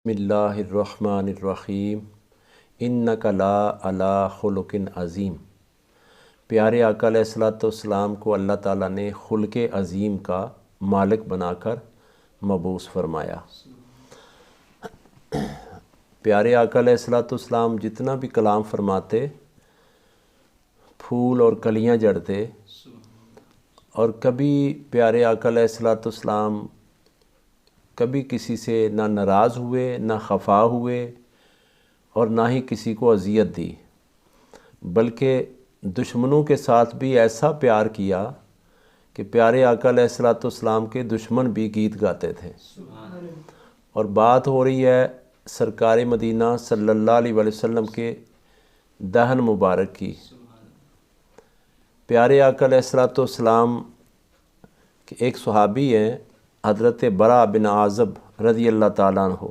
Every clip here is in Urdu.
بسم اللہ الرحمن الرحیم انک لا علی خلق عظیم۔ پیارے آقا علیہ الصلوۃ والسلام کو اللہ تعالیٰ نے خلق عظیم کا مالک بنا کر مبعوث فرمایا۔ پیارے آقا علیہ الصلوۃ والسلام جتنا بھی کلام فرماتے پھول اور کلیاں جڑتے، اور کبھی پیارے آقا علیہ الصلوۃ والسلام کبھی کسی سے نہ ناراض ہوئے، نہ خفا ہوئے، اور نہ ہی کسی کو اذیت دی، بلکہ دشمنوں کے ساتھ بھی ایسا پیار کیا کہ پیارے آقا علیہ الصلوۃ والسلام کے دشمن بھی گیت گاتے تھے۔ اور بات ہو رہی ہے سرکار مدینہ صلی اللہ علیہ وسلم کے دہن مبارک کی۔ پیارے آقا علیہ الصلوۃ والسلام کے ایک صحابی ہیں حضرت برا بن عازب رضی اللہ تعالیٰ عنہ،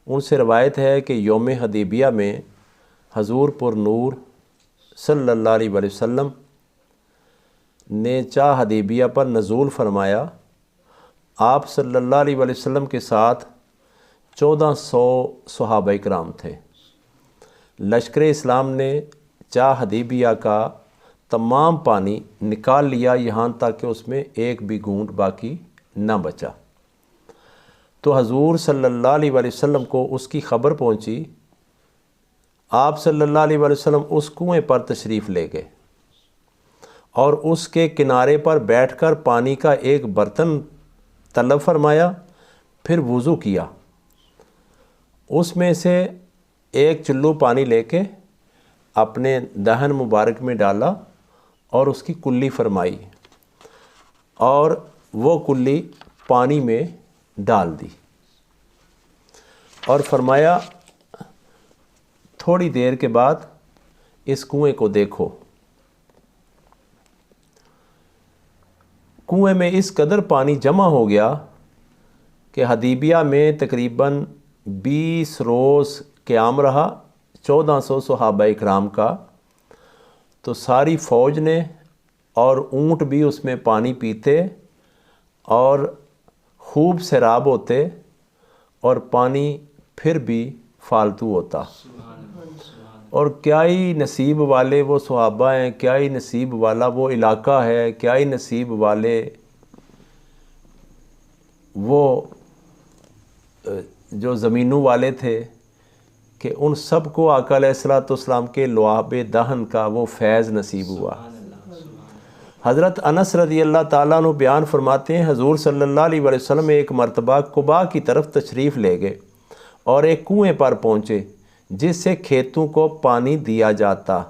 ان سے روایت ہے کہ یوم حدیبیہ میں حضور پر نور صلی اللہ علیہ وسلم نے چاہ حدیبیہ پر نزول فرمایا۔ آپ صلی اللہ علیہ وسلم کے ساتھ 1400 صحابہ کرام تھے۔ لشکر اسلام نے چاہ حدیبیہ کا تمام پانی نکال لیا، یہاں تک کہ اس میں ایک بھی گھونٹ باقی نہ بچا۔ تو حضور صلی اللہ علیہ وسلم کو اس کی خبر پہنچی۔ آپ صلی اللہ علیہ وسلم اس کنویں پر تشریف لے گئے اور اس کے کنارے پر بیٹھ کر پانی کا ایک برتن طلب فرمایا، پھر وضو کیا، اس میں سے ایک چلو پانی لے کے اپنے دہن مبارک میں ڈالا اور اس کی کلی فرمائی، اور وہ کلی پانی میں ڈال دی، اور فرمایا تھوڑی دیر کے بعد اس کنویں کو دیکھو۔ کنویں میں اس قدر پانی جمع ہو گیا کہ حدیبیہ میں تقریباً 20 روز قیام رہا 1400 صحابہ اکرام کا۔ تو ساری فوج نے اور اونٹ بھی اس میں پانی پیتے اور خوب سیراب ہوتے، اور پانی پھر بھی فالتو ہوتا۔ اور کیا ہی نصیب والے وہ صحابہ ہیں، کیا ہی نصیب والا وہ علاقہ ہے، کیا ہی نصیب والے وہ جو زمینوں والے تھے کہ ان سب کو آقا علیہ الصلوۃ والسلام کے لعاب دہن کا وہ فیض نصیب ہوا۔ حضرت انس رضی اللہ تعالیٰ عنہ بیان فرماتے ہیں، حضور صلی اللہ علیہ وسلم ایک مرتبہ قباء کی طرف تشریف لے گئے اور ایک کنویں پر پہنچے جس سے کھیتوں کو پانی دیا جاتا۔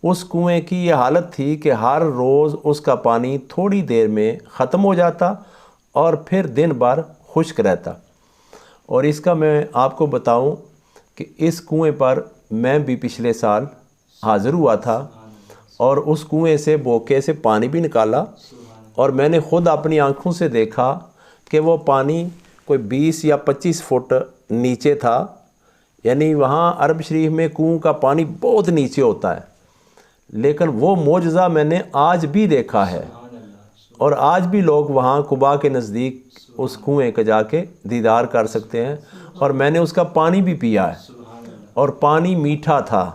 اس کنویں کی یہ حالت تھی کہ ہر روز اس کا پانی تھوڑی دیر میں ختم ہو جاتا اور پھر دن بھر خشک رہتا۔ اور اس کا میں آپ کو بتاؤں کہ اس کنویں پر میں بھی پچھلے سال حاضر ہوا تھا، اور اس کنویں سے بوکے سے پانی بھی نکالا، اور میں نے خود اپنی آنکھوں سے دیکھا کہ وہ پانی کوئی 20 یا 25 فٹ نیچے تھا۔ یعنی وہاں عرب شریف میں کنویں کا پانی بہت نیچے ہوتا ہے، لیکن وہ معجزہ میں نے آج بھی دیکھا ہے، اور آج بھی لوگ وہاں قباء کے نزدیک اس کنویں کا جا کے دیدار کر سکتے ہیں، اور میں نے اس کا پانی بھی پیا ہے، اور پانی میٹھا تھا،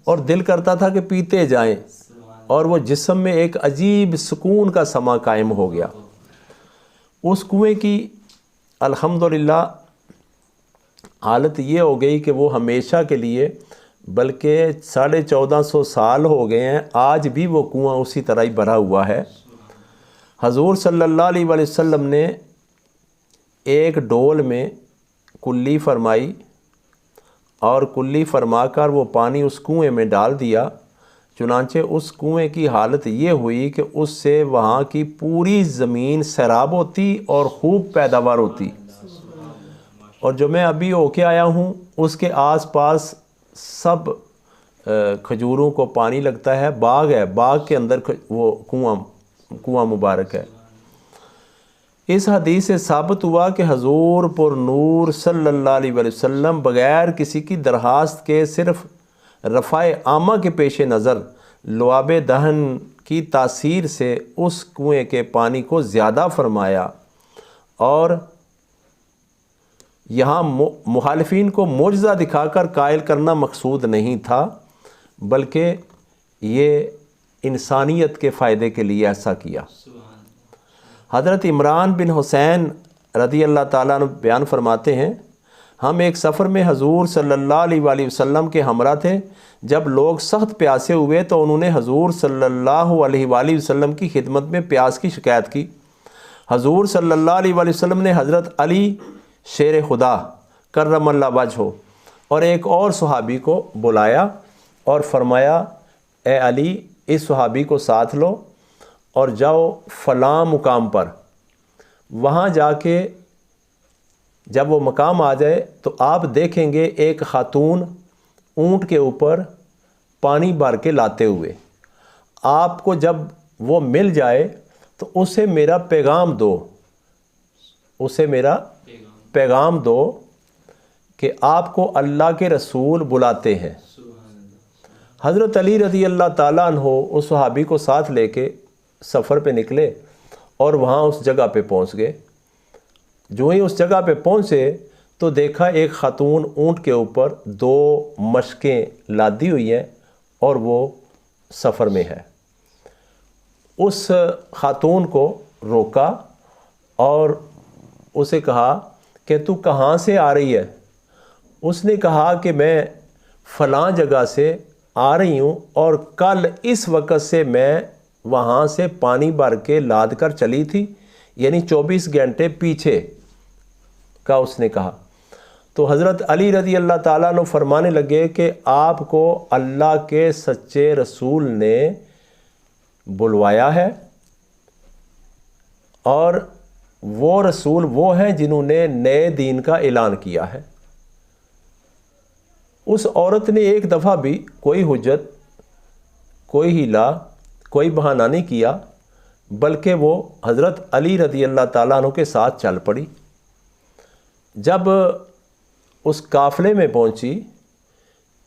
اور دل کرتا تھا کہ پیتے جائیں، اور وہ جسم میں ایک عجیب سکون کا سما قائم ہو گیا۔ اس کنویں کی الحمدللہ حالت یہ ہو گئی کہ وہ ہمیشہ کے لیے، بلکہ 1450 سال ہو گئے ہیں، آج بھی وہ کنواں اسی طرح ہی بھرا ہوا ہے۔ حضور صلی اللہ علیہ وسلم نے ایک ڈول میں کلی فرمائی، اور کلی فرما کر وہ پانی اس کنویں میں ڈال دیا۔ چنانچہ اس کنویں کی حالت یہ ہوئی کہ اس سے وہاں کی پوری زمین سیراب ہوتی اور خوب پیداوار ہوتی۔ اور جو میں ابھی ہو کے آیا ہوں اس کے آس پاس سب کھجوروں کو پانی لگتا ہے، باغ ہے، باغ کے اندر وہ کنواں مبارک ہے۔ اس حدیث سے ثابت ہوا کہ حضور پر نور صلی اللہ علیہ وسلم بغیر کسی کی درخواست کے صرف رفع عامہ کے پیش نظر لعاب دہن کی تاثیر سے اس کنویں کے پانی کو زیادہ فرمایا، اور یہاں مخالفین کو معجزہ دکھا کر قائل کرنا مقصود نہیں تھا، بلکہ یہ انسانیت کے فائدے کے لیے ایسا کیا۔ حضرت عمران بن حسین رضی اللہ تعالیٰ عنہ بیان فرماتے ہیں، ہم ایک سفر میں حضور صلی اللہ علیہ وآلہ وسلم کے ہمراہ تھے۔ جب لوگ سخت پیاسے ہوئے تو انہوں نے حضور صلی اللہ علیہ وآلہ وسلم کی خدمت میں پیاس کی شکایت کی۔ حضور صلی اللہ علیہ وآلہ وسلم نے حضرت علی شیر خدا کرم اللہ وجہہ اور ایک اور صحابی کو بلایا اور فرمایا، اے علی، اس صحابی کو ساتھ لو اور جاؤ فلاں مقام پر، وہاں جا کے جب وہ مقام آ جائے تو آپ دیکھیں گے ایک خاتون اونٹ کے اوپر پانی بھر کے لاتے ہوئے، آپ کو جب وہ مل جائے تو اسے میرا پیغام دو، اسے میرا پیغام دو کہ آپ کو اللہ کے رسول بلاتے ہیں۔ حضرت علی رضی اللہ تعالیٰ عنہ اس صحابی کو ساتھ لے کے سفر پہ نکلے اور وہاں اس جگہ پہ پہنچ گئے۔ جو ہی اس جگہ پہ پہنچے تو دیکھا ایک خاتون اونٹ کے اوپر 2 مشکیں لادی ہوئی ہیں اور وہ سفر میں ہے۔ اس خاتون کو روکا اور اسے کہا کہ تو کہاں سے آ رہی ہے؟ اس نے کہا کہ میں فلاں جگہ سے آ رہی ہوں اور کل اس وقت سے میں وہاں سے پانی بھر کے لاد کر چلی تھی، یعنی 24 گھنٹے پیچھے کا اس نے کہا۔ تو حضرت علی رضی اللہ تعالیٰ عنہ فرمانے لگے کہ آپ کو اللہ کے سچے رسول نے بلوایا ہے، اور وہ رسول وہ ہیں جنہوں نے نئے دین کا اعلان کیا ہے۔ اس عورت نے ایک دفعہ بھی کوئی حجت، کوئی ہیلا، کوئی بہانہ نہیں کیا، بلکہ وہ حضرت علی رضی اللہ تعالیٰ عنہ کے ساتھ چل پڑی۔ جب اس قافلے میں پہنچی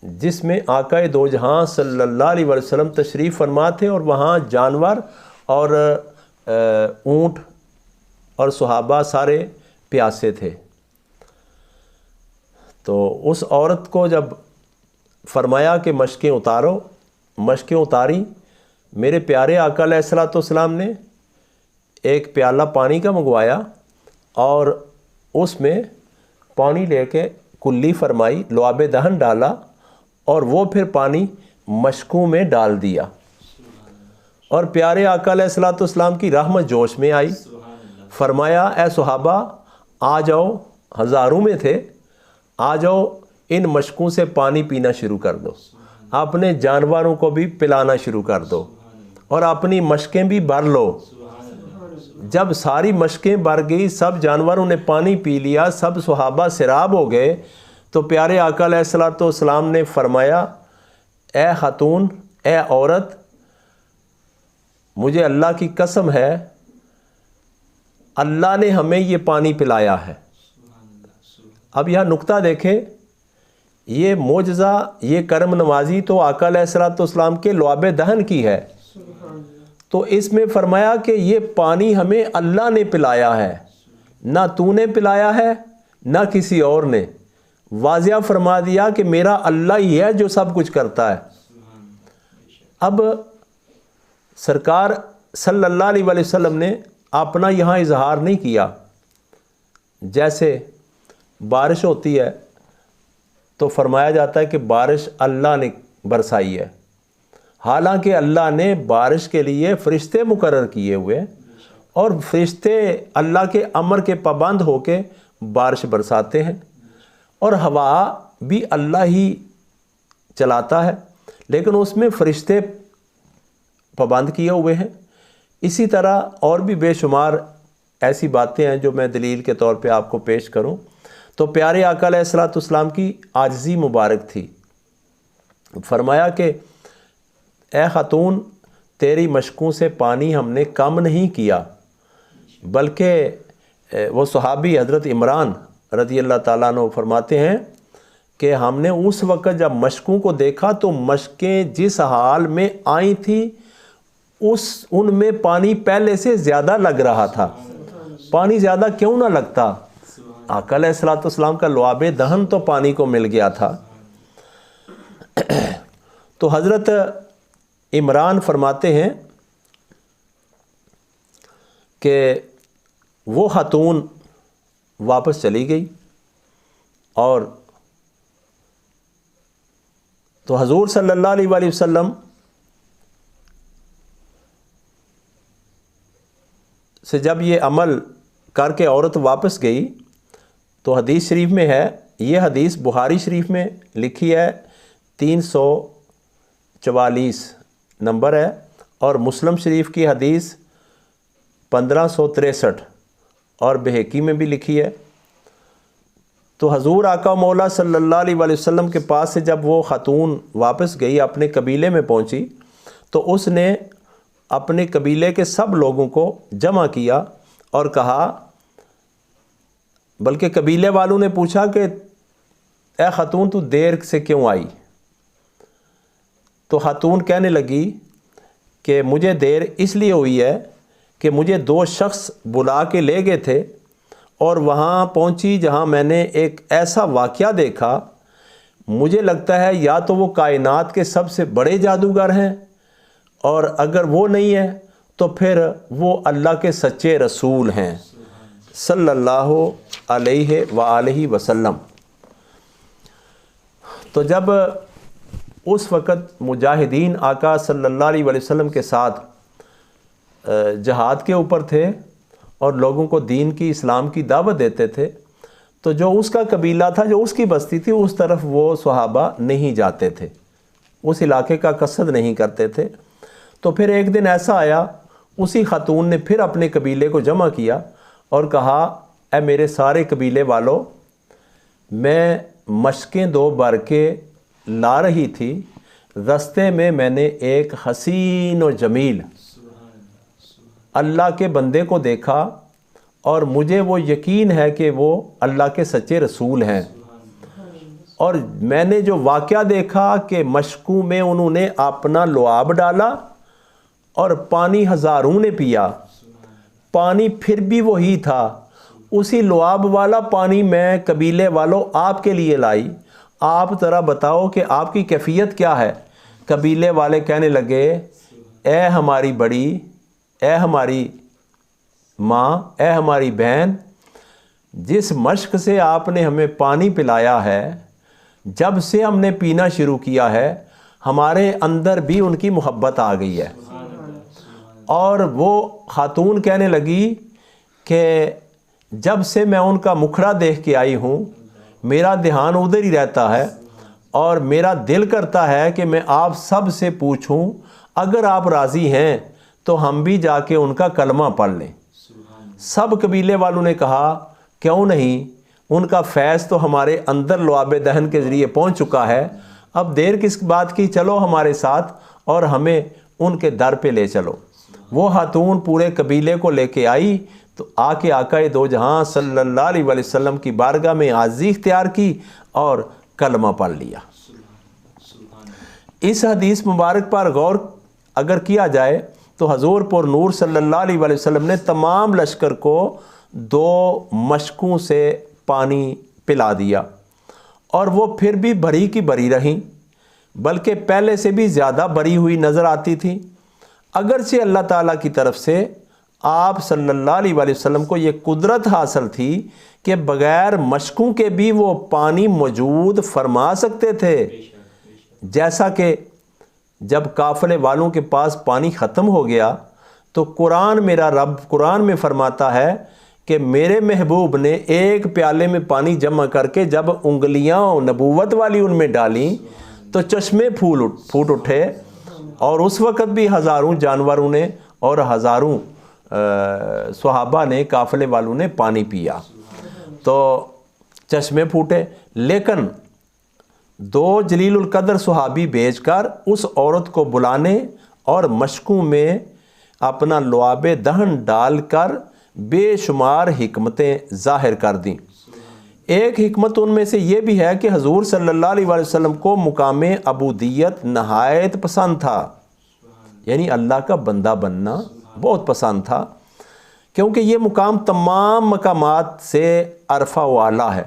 جس میں آقا دو جہاں صلی اللہ علیہ وسلم تشریف فرما تھے، اور وہاں جانور اور اونٹ اور صحابہ سارے پیاسے تھے، تو اس عورت کو جب فرمایا کہ مشکیں اتارو، مشکیں اتاری، میرے پیارے آقا علیہ الصلوۃ والسلام نے ایک پیالہ پانی کا منگوایا اور اس میں پانی لے کے کلی فرمائی، لعاب دہن ڈالا اور وہ پھر پانی مشکوں میں ڈال دیا، اور پیارے آقا علیہ الصلوۃ والسلام کی رحمت جوش میں آئی۔ فرمایا، اے صحابہ آ جاؤ، ہزاروں میں تھے، آ جاؤ ان مشکوں سے پانی پینا شروع کر دو، اپنے جانوروں کو بھی پلانا شروع کر دو اور اپنی مشکیں بھی بھر لو۔ جب ساری مشکیں بھر گئی، سب جانوروں نے پانی پی لیا، سب صحابہ سیراب ہو گئے، تو پیارے آقا علیہ الصلوۃ والسلام نے فرمایا، اے خاتون، اے عورت، مجھے اللہ کی قسم ہے اللہ نے ہمیں یہ پانی پلایا ہے۔ اب یہاں نقطہ دیکھیں، یہ معجزہ، یہ کرم نوازی تو آقا علیہ الصلوۃ والسلام کے لعاب دہن کی ہے، تو اس میں فرمایا کہ یہ پانی ہمیں اللہ نے پلایا ہے، نہ تو نے پلایا ہے نہ کسی اور نے۔ واضح فرما دیا کہ میرا اللہ ہی ہے جو سب کچھ کرتا ہے۔ اب سرکار صلی اللہ علیہ وآلہ وسلم نے اپنا یہاں اظہار نہیں کیا۔ جیسے بارش ہوتی ہے تو فرمایا جاتا ہے کہ بارش اللہ نے برسائی ہے، حالانکہ اللہ نے بارش کے لیے فرشتے مقرر کیے ہوئے، اور فرشتے اللہ کے امر کے پابند ہو کے بارش برساتے ہیں، اور ہوا بھی اللہ ہی چلاتا ہے، لیکن اس میں فرشتے پابند کیے ہوئے ہیں۔ اسی طرح اور بھی بے شمار ایسی باتیں ہیں جو میں دلیل کے طور پہ آپ کو پیش کروں تو پیارے آقا علیہ الصلوۃ والسلام کی عاجزی مبارک تھی۔ فرمایا کہ اے خاتون، تیری مشکوں سے پانی ہم نے کم نہیں کیا، بلکہ وہ صحابی حضرت عمران رضی اللہ تعالیٰ عنہ فرماتے ہیں کہ ہم نے اس وقت جب مشکوں کو دیکھا تو مشکیں جس حال میں آئی تھیں ان میں پانی پہلے سے زیادہ لگ رہا تھا۔ پانی زیادہ کیوں نہ لگتا؟ آقا علیہ الصلوۃ والسلام کا لعاب دہن تو پانی کو مل گیا تھا۔ تو حضرت عمران فرماتے ہیں کہ وہ خاتون واپس چلی گئی، اور تو حضور صلی اللہ علیہ وآلہ وسلم سے جب یہ عمل کر کے عورت واپس گئی تو حدیث شریف میں ہے، یہ حدیث بخاری شریف میں لکھی ہے 344 نمبر ہے، اور مسلم شریف کی حدیث 1563 اور بہقی میں بھی لکھی ہے۔ تو حضور آقا مولا صلی اللہ علیہ وآلہ وسلم کے پاس سے جب وہ خاتون واپس گئی، اپنے قبیلے میں پہنچی، تو اس نے اپنے قبیلے کے سب لوگوں کو جمع کیا اور کہا، بلکہ قبیلے والوں نے پوچھا کہ اے خاتون تو دیر سے کیوں آئی؟ تو خاتون کہنے لگی کہ مجھے دیر اس لیے ہوئی ہے کہ مجھے 2 شخص بلا کے لے گئے تھے، اور وہاں پہنچی جہاں میں نے ایک ایسا واقعہ دیکھا، مجھے لگتا ہے یا تو وہ کائنات کے سب سے بڑے جادوگر ہیں، اور اگر وہ نہیں ہے تو پھر وہ اللہ کے سچے رسول ہیں صلی اللہ علیہ وآلہ وسلم۔ تو جب اس وقت مجاہدین آقا صلی اللہ علیہ وآلہ وسلم کے ساتھ جہاد کے اوپر تھے اور لوگوں کو دین کی، اسلام کی دعوت دیتے تھے، تو جو اس کا قبیلہ تھا، جو اس کی بستی تھی، اس طرف وہ صحابہ نہیں جاتے تھے، اس علاقے کا قصد نہیں کرتے تھے۔ تو پھر ایک دن ایسا آیا، اسی خاتون نے پھر اپنے قبیلے کو جمع کیا اور کہا، اے میرے سارے قبیلے والوں، میں مشقیں 2 بھر کے لا رہی تھی، رستے میں میں نے ایک حسین و جمیل اللہ کے بندے کو دیکھا، اور مجھے وہ یقین ہے کہ وہ اللہ کے سچے رسول ہیں، اور میں نے جو واقعہ دیکھا کہ مشکوں میں انہوں نے اپنا لعاب ڈالا اور پانی ہزاروں نے پیا، پانی پھر بھی وہی تھا، اسی لعاب والا پانی میں قبیلے والوں آپ کے لیے لائی، آپ ذرا بتاؤ کہ آپ کی کیفیت کیا ہے؟ قبیلے والے کہنے لگے، اے ہماری بڑی، اے ہماری ماں، اے ہماری بہن، جس مشق سے آپ نے ہمیں پانی پلایا ہے، جب سے ہم نے پینا شروع کیا ہے، ہمارے اندر بھی ان کی محبت آ گئی ہے۔ اور وہ خاتون کہنے لگی کہ جب سے میں ان کا مکھڑا دیکھ کے آئی ہوں، میرا دھیان ادھر ہی رہتا ہے، اور میرا دل کرتا ہے کہ میں آپ سب سے پوچھوں، اگر آپ راضی ہیں تو ہم بھی جا کے ان کا کلمہ پڑھ لیں۔ سب قبیلے والوں نے کہا، کیوں نہیں، ان کا فیض تو ہمارے اندر لعاب دہن کے ذریعے پہنچ چکا ہے، اب دیر کس بات کی، چلو ہمارے ساتھ اور ہمیں ان کے در پہ لے چلو۔ وہ خاتون پورے قبیلے کو لے کے آئی، تو آ کے آقا دو جہاں صلی اللہ علیہ وآلہ وسلم کی بارگاہ میں عاجزی اختیار کی اور کلمہ پڑھ لیا۔ اس حدیث مبارک پر غور اگر کیا جائے تو حضور پر نور صلی اللہ علیہ وآلہ وسلم نے تمام لشکر کو 2 مشکوں سے پانی پلا دیا، اور وہ پھر بھی بھری کی بھری رہیں، بلکہ پہلے سے بھی زیادہ بھری ہوئی نظر آتی تھی۔ اگرچہ اللہ تعالیٰ کی طرف سے آپ صلی اللہ علیہ وآلہ وسلم کو یہ قدرت حاصل تھی کہ بغیر مشکوں کے بھی وہ پانی موجود فرما سکتے تھے، جیسا کہ جب قافلے والوں کے پاس پانی ختم ہو گیا تو میرا رب قرآن میں فرماتا ہے کہ میرے محبوب نے ایک پیالے میں پانی جمع کر کے جب انگلیاں نبوت والی ان میں ڈالیں تو چشمے پھوٹ اٹھے، اور اس وقت بھی ہزاروں جانوروں نے اور ہزاروں صحابہ نے، قافلے والوں نے پانی پیا، تو چشمے پھوٹے۔ لیکن 2 جلیل القدر صحابی بھیج کر اس عورت کو بلانے اور مشکوں میں اپنا لعاب دہن ڈال کر بے شمار حکمتیں ظاہر کر دیں۔ ایک حکمت ان میں سے یہ بھی ہے کہ حضور صلی اللہ علیہ وآلہ وسلم کو مقام عبودیت نہایت پسند تھا، یعنی اللہ کا بندہ بننا بہت پسند تھا، کیونکہ یہ مقام تمام مقامات سے عرفہ و اعلیٰ ہے۔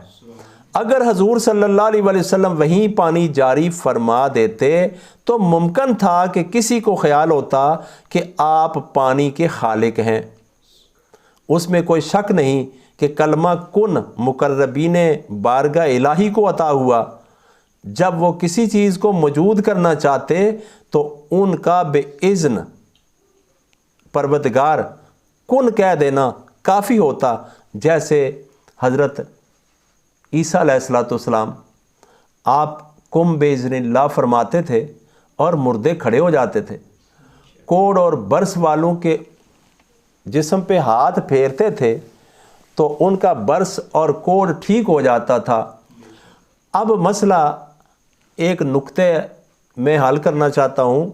اگر حضور صلی اللہ علیہ وسلم وہیں پانی جاری فرما دیتے تو ممکن تھا کہ کسی کو خیال ہوتا کہ آپ پانی کے خالق ہیں۔ اس میں کوئی شک نہیں کہ کلمہ کن مقربین بارگاہ الہی کو عطا ہوا۔ جب وہ کسی چیز کو موجود کرنا چاہتے تو ان کا بے اذن پروردگار کن کہہ دینا کافی ہوتا، جیسے حضرت عیسیٰ علیہ السلام، آپ کم باذن اللہ فرماتے تھے اور مردے کھڑے ہو جاتے تھے۔ کوڑ اور برس والوں کے جسم پہ ہاتھ پھیرتے تھے تو ان کا برس اور کوڑ ٹھیک ہو جاتا تھا۔ اب مسئلہ ایک نقطے میں حل کرنا چاہتا ہوں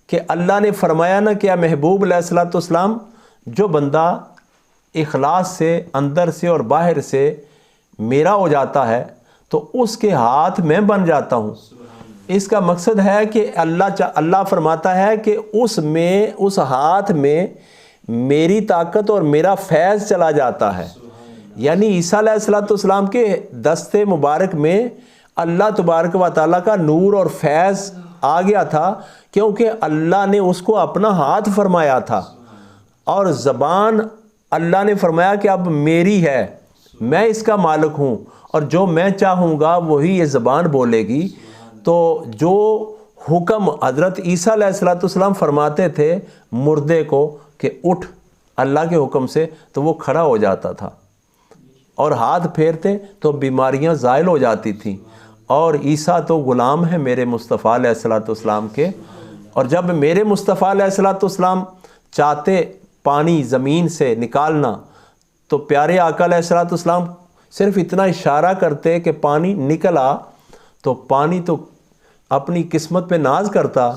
کہ اللہ نے فرمایا نا کہ محبوب علیہ السلام، جو بندہ اخلاص سے اندر سے اور باہر سے میرا ہو جاتا ہے تو اس کے ہاتھ میں بن جاتا ہوں۔ اس کا مقصد ہے کہ اللہ فرماتا ہے کہ اس ہاتھ میں میری طاقت اور میرا فیض چلا جاتا ہے۔ یعنی عیسیٰ علیہ السلام کے دست مبارک میں اللہ تبارک و تعالیٰ کا نور اور فیض آ گیا تھا، کیونکہ اللہ نے اس کو اپنا ہاتھ فرمایا تھا، اور زبان اللہ نے فرمایا کہ اب میری ہے، میں اس کا مالک ہوں، اور جو میں چاہوں گا وہی یہ زبان بولے گی۔ تو جو حکم حضرت عیسیٰ علیہ السلام فرماتے تھے مردے کو کہ اٹھ اللہ کے حکم سے، تو وہ کھڑا ہو جاتا تھا، اور ہاتھ پھیرتے تو بیماریاں زائل ہو جاتی تھیں۔ اور عیسیٰ تو غلام ہے میرے مصطفیٰ علیہ السلام کے، اور جب میرے مصطفیٰ علیہ السلام چاہتے پانی زمین سے نکالنا تو پیارے آقا علیہ السلام صرف اتنا اشارہ کرتے کہ پانی نکلا، تو پانی تو اپنی قسمت پہ ناز کرتا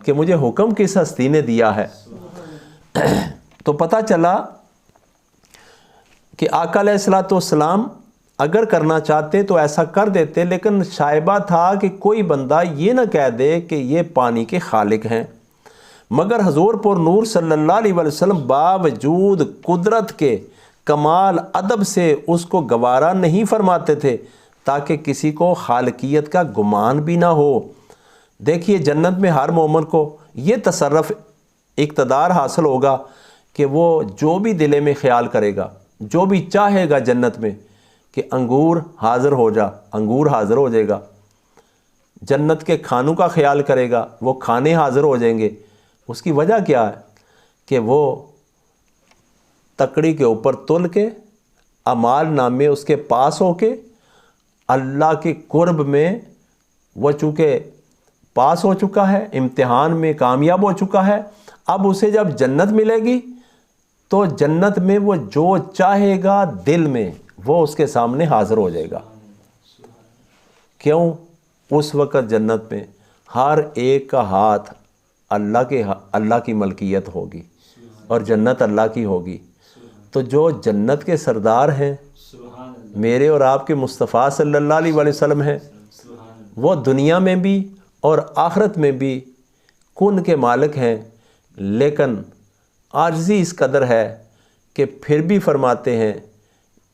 کہ مجھے حکم کس ہستی نے دیا ہے۔ تو پتہ چلا کہ آقا علیہ السلام اگر کرنا چاہتے تو ایسا کر دیتے، لیکن شائبہ تھا کہ کوئی بندہ یہ نہ کہہ دے کہ یہ پانی کے خالق ہیں۔ مگر حضور پر نور صلی اللہ علیہ وسلم باوجود قدرت کے کمال ادب سے اس کو گوارا نہیں فرماتے تھے تاکہ کسی کو خالقیت کا گمان بھی نہ ہو۔ دیکھیے جنت میں ہر مومن کو یہ تصرف اقتدار حاصل ہوگا کہ وہ جو بھی دل میں خیال کرے گا، جو بھی چاہے گا جنت میں کہ انگور حاضر ہو جا، انگور حاضر ہو جائے گا۔ جنت کے کھانوں کا خیال کرے گا، وہ کھانے حاضر ہو جائیں گے۔ اس کی وجہ کیا ہے کہ وہ تکڑی کے اوپر تل کے اعمال نامے اس کے پاس ہو کے اللہ کے قرب میں وہ چونکہ پاس ہو چکا ہے، امتحان میں کامیاب ہو چکا ہے، اب اسے جب جنت ملے گی تو جنت میں وہ جو چاہے گا دل میں وہ اس کے سامنے حاضر ہو جائے گا۔ کیوں؟ اس وقت جنت میں ہر ایک کا ہاتھ اللہ کی ملکیت ہوگی اور جنت اللہ کی ہوگی۔ تو جو جنت کے سردار ہیں، میرے اور آپ کے مصطفیٰ صلی اللہ علیہ وسلم ہیں، وہ دنیا میں بھی اور آخرت میں بھی کن کے مالک ہیں، لیکن عاجزی اس قدر ہے کہ پھر بھی فرماتے ہیں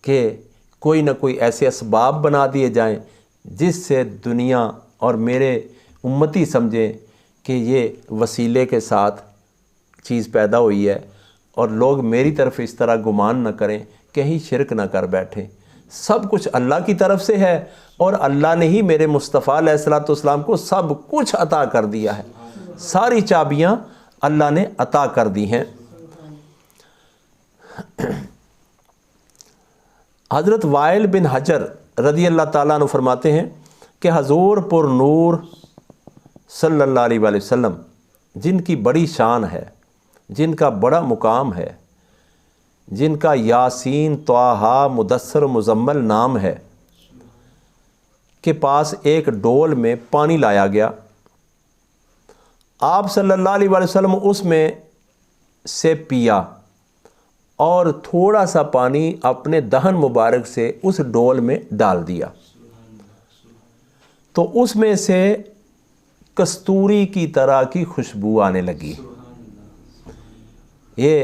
کہ کوئی نہ کوئی ایسے اسباب بنا دیے جائیں جس سے دنیا اور میرے امتی سمجھیں کہ یہ وسیلے کے ساتھ چیز پیدا ہوئی ہے، اور لوگ میری طرف اس طرح گمان نہ کریں، کہیں شرک نہ کر بیٹھیں۔ سب کچھ اللہ کی طرف سے ہے، اور اللہ نے ہی میرے مصطفیٰ علیہ السلام کو سب کچھ عطا کر دیا ہے، ساری چابیاں اللہ نے عطا کر دی ہیں۔ حضرت وائل بن حجر رضی اللہ تعالیٰ عنہ فرماتے ہیں کہ حضور پر نور صلی اللہ علیہ وسلم جن کی بڑی شان ہے، جن کا بڑا مقام ہے، جن کا یاسین، طٰہٰ، مدثر، مزمل نام ہے، کے پاس ایک ڈول میں پانی لایا گیا۔ آپ صلی اللہ علیہ وسلم اس میں سے پیا اور تھوڑا سا پانی اپنے دہن مبارک سے اس ڈول میں ڈال دیا، تو اس میں سے کستوری کی طرح کی خوشبو آنے لگی۔ یہ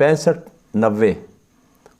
6590